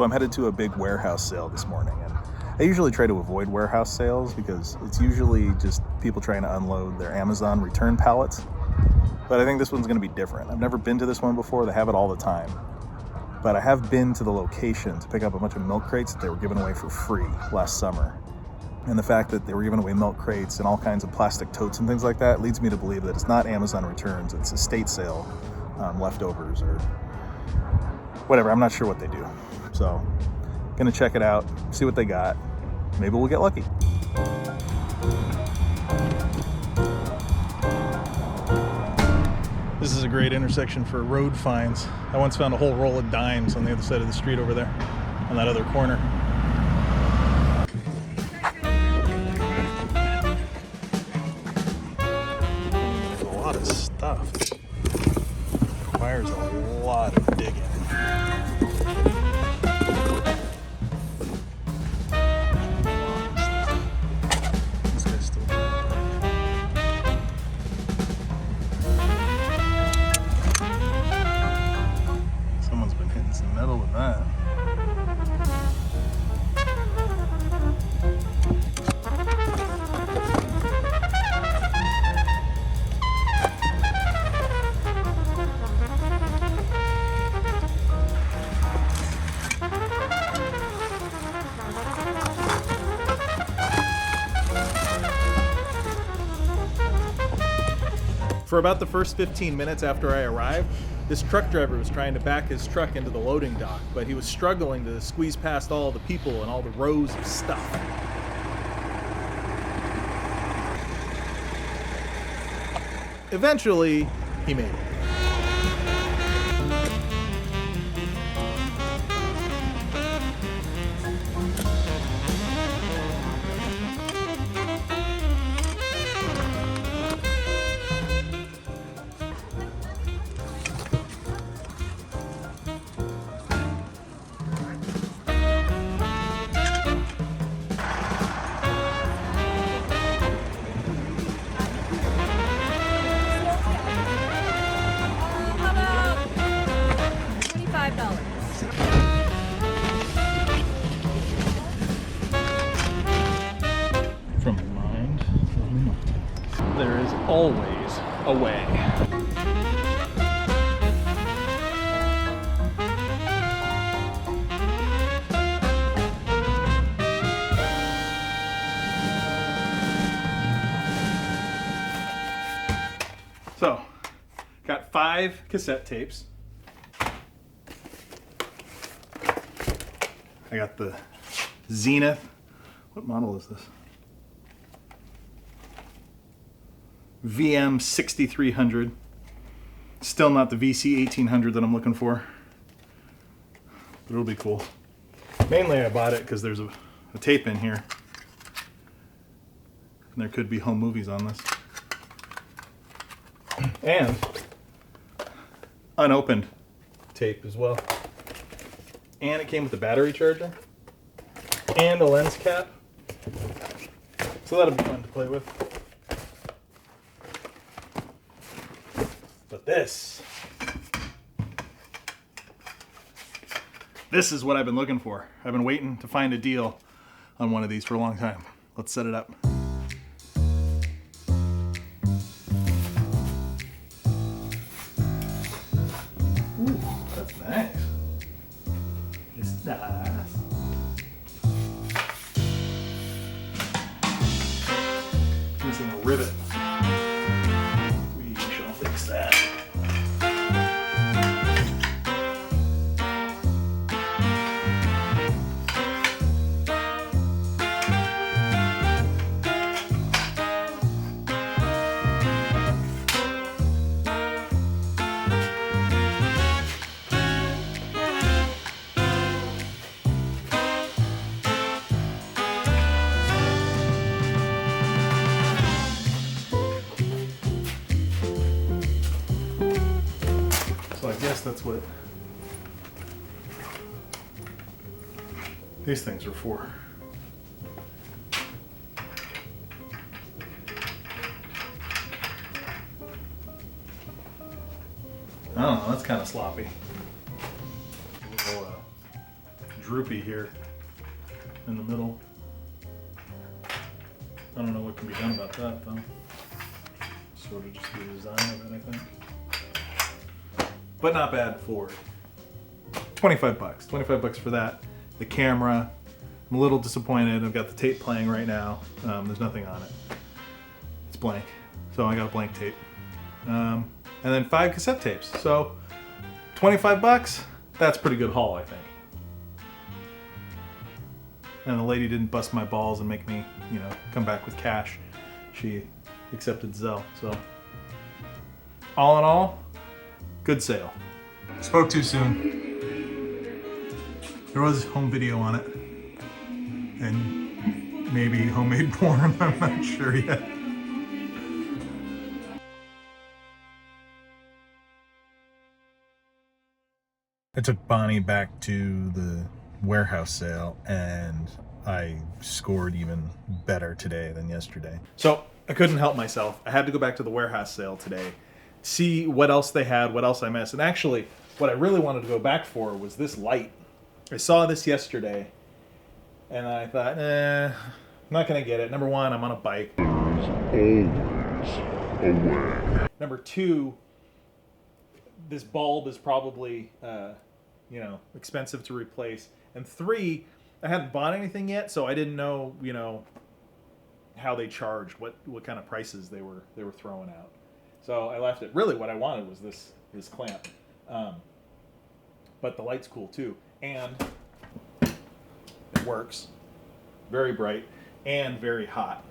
I'm headed to a big warehouse sale this morning, and I usually try to avoid warehouse sales because it's usually just people trying to unload their Amazon return pallets. But I think this one's going to be different. I've never been to this one before. They have it all the time. But I have been to the location to pick up a bunch of milk crates that they were giving away for free last summer. And the fact that they were giving away milk crates and all kinds of plastic totes and things like that leads me to believe that it's not Amazon returns, it's estate sale leftovers or whatever. I'm not sure what they do. So, gonna check it out, see what they got. Maybe we'll get lucky. This is a great intersection for road finds. I once found a whole roll of dimes on the other side of the street over there, on that other corner. There's a lot of stuff. Requires a lot of digging. For about the first 15 minutes after I arrived, this truck driver was trying to back his truck into the loading dock, but he was struggling to squeeze past all the people and all the rows of stuff. Eventually, he made it. From mind of me. There is always a way. So, got 5 cassette tapes. I got the Zenith. What model is this? VM 6300. Still not the VC 1800 that I'm looking for, but it'll be cool. Mainly I bought it because there's a tape in here, and there could be home movies on this. And unopened tape as well. And it came with a battery charger and a lens cap, so that'll be fun to play with. But this is what I've been looking for. I've been waiting to find a deal on one of these for a long time. Let's set it up. Ooh, that's nice. It's nice. Missing a rivet. We shall fix that. So I guess that's what these things are for. I don't know, that's kind of sloppy. A little droopy here in the middle. I don't know what can be done about that though. Sort of just the design of it, I think. But not bad for 25 bucks. 25 bucks for that. The camera, I'm a little disappointed. I've got the tape playing right now. There's nothing on it. It's blank. So I got a blank tape. And then 5 cassette tapes. So 25 bucks, that's a pretty good haul, I think. And the lady didn't bust my balls and make me, you know, come back with cash. She accepted Zelle. So all in all, good sale. Spoke too soon. There was home video on it. And maybe homemade porn, I'm not sure yet. I took Bonnie back to the warehouse sale and I scored even better today than yesterday. So I couldn't help myself. I had to go back to the warehouse sale today, see what else they had, what else I missed. And actually, what I really wanted to go back for was this light. I saw this yesterday and I thought, I'm not gonna get it. Number one, I'm on a bike. Always away. Number two, this bulb is probably, you know, expensive to replace. And three, I hadn't bought anything yet, so I didn't know, you know, how they charged, what kind of prices they were throwing out. So I left it. Really, what I wanted was this clamp. But the light's cool too, and it works. Very bright and very hot.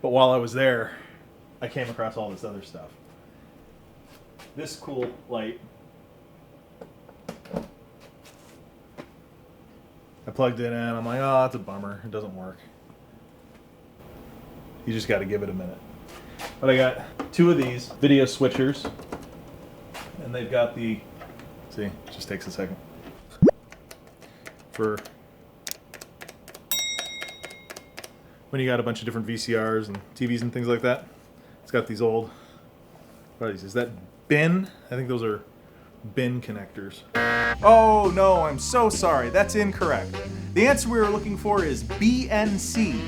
But while I was there, I came across all this other stuff. This cool light. I plugged it in, I'm like, oh, it's a bummer. It doesn't work. You just got to give it a minute. But I got 2 of these video switchers, and they've got the, see, it just takes a second. For when you got a bunch of different VCRs and TVs and things like that. It's got these old, what are these? Is that bin? I think those are bin connectors. Oh no, I'm so sorry. That's incorrect. The answer we were looking for is BNC.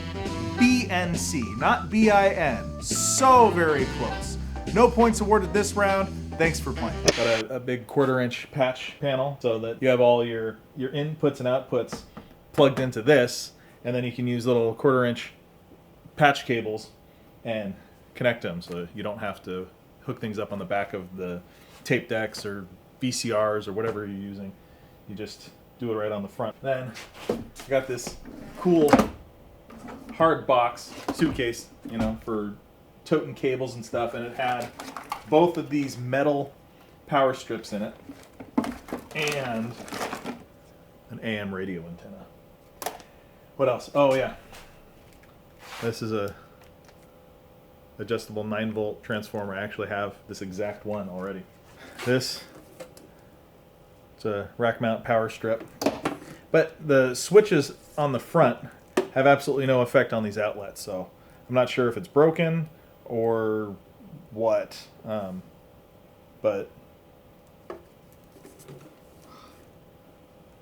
BNC, not BIN. So very close. No points awarded this round. Thanks for playing. Got a big 1/4-inch patch panel so that you have all your inputs and outputs plugged into this, and then you can use little 1/4-inch patch cables and connect them so you don't have to hook things up on the back of the tape decks or VCRs or whatever you're using. You just do it right on the front. Then I got this cool hard box suitcase, you know, for toting cables and stuff, and it had both of these metal power strips in it and an AM radio antenna. What else? Oh yeah, this is a adjustable 9-volt transformer. I actually have this exact one already. It's a rack mount power strip, but the switches on the front have absolutely no effect on these outlets, so I'm not sure if it's broken or what, but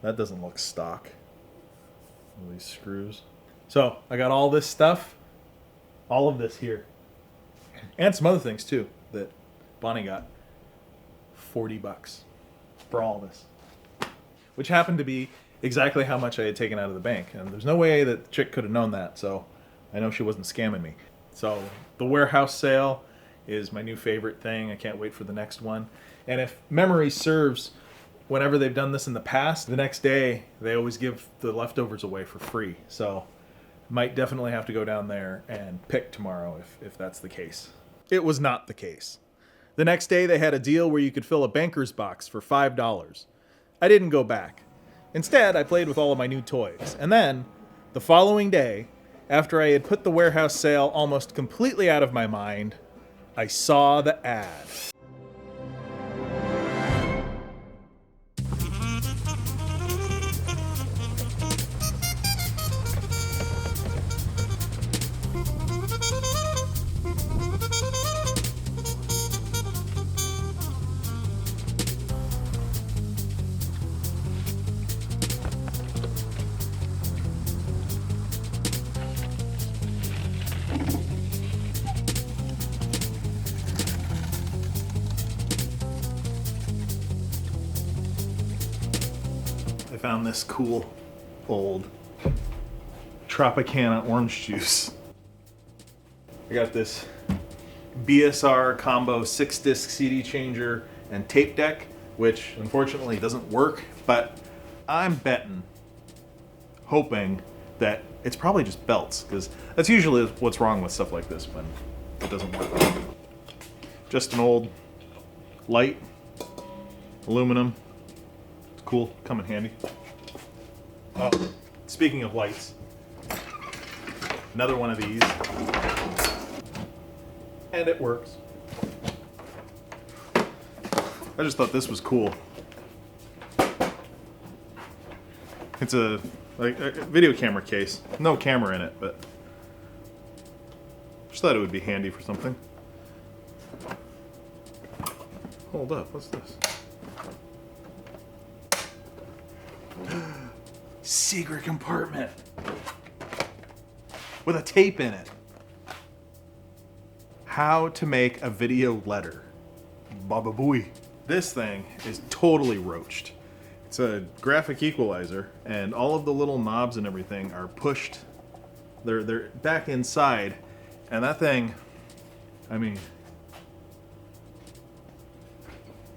that doesn't look stock. All these screws. So I got all this stuff, all of this here, and some other things too that Bonnie got. 40 bucks for all this, which happened to be exactly how much I had taken out of the bank, and there's no way that the chick could have known that, so I know she wasn't scamming me. So the warehouse sale is my new favorite thing. I can't wait for the next one. And if memory serves, whenever they've done this in the past, the next day they always give the leftovers away for free. So might definitely have to go down there and pick tomorrow if that's the case. It was not the case. The next day they had a deal where you could fill a banker's box for $5. I didn't go back. Instead, I played with all of my new toys. And then, the following day, after I had put the warehouse sale almost completely out of my mind, I saw the ad. found this cool old Tropicana orange juice. I got this BSR combo 6-disc CD changer and tape deck, which unfortunately doesn't work, but I'm betting, hoping that it's probably just belts, because that's usually what's wrong with stuff like this when it doesn't work. Just an old light, aluminum. It's cool, come in handy. Oh, speaking of lights, another one of these, and it works. I just thought this was cool. It's a video camera case. No camera in it, but just thought it would be handy for something. Hold up, what's this? Secret compartment with a tape in it. How to make a video letter. Baba booey. This thing is totally roached. It's a graphic equalizer, and all of the little knobs and everything are pushed. They're back inside, and that thing, I mean,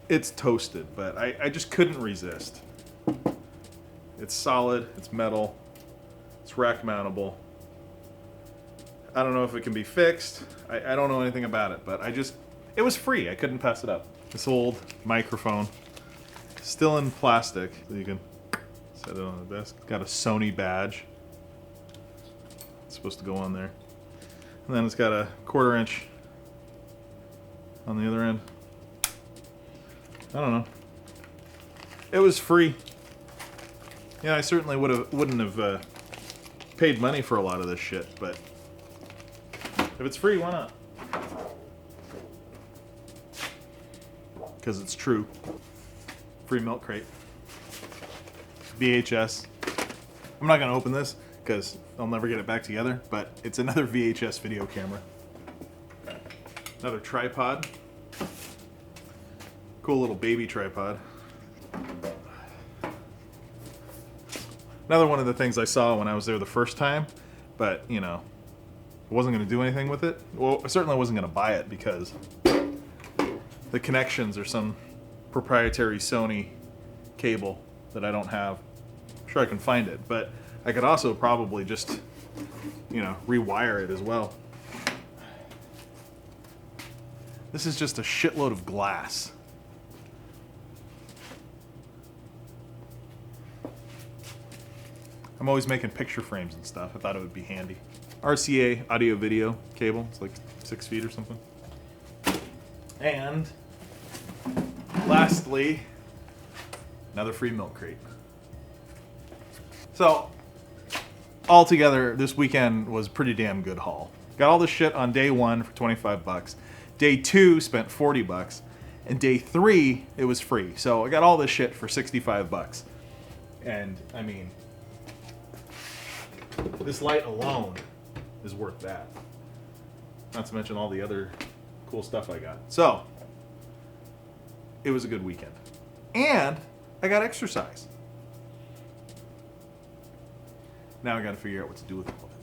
it's toasted, but I just couldn't resist. It's solid, it's metal, it's rack mountable. I don't know if it can be fixed. I don't know anything about it, but it was free. I couldn't pass it up. This old microphone, still in plastic, so you can set it on the desk. Got a Sony badge. It's supposed to go on there. And then it's got a 1/4 inch on the other end. I don't know. It was free. Yeah, I certainly wouldn't have paid money for a lot of this shit, but if it's free, why not? Because it's true. Free milk crate. VHS. I'm not gonna open this because I'll never get it back together, but it's another VHS video camera. Another tripod. Cool little baby tripod. Another one of the things I saw when I was there the first time, but you know, I wasn't going to do anything with it. Well, I certainly wasn't going to buy it because the connections are some proprietary Sony cable that I don't have. I'm sure I can find it, but I could also probably just, you know, rewire it as well. This is just a shitload of glass. I'm always making picture frames and stuff. I thought it would be handy. RCA audio video cable. It's like 6 feet or something. And lastly, another free milk crate. So altogether, this weekend was a pretty damn good haul. Got all this shit on day 1 for 25 bucks. Day 2 spent 40 bucks. And day 3, it was free. So I got all this shit for 65 bucks. And I mean, this light alone is worth that. Not to mention all the other cool stuff I got. So, it was a good weekend. And I got exercise. Now I gotta figure out what to do with all of it.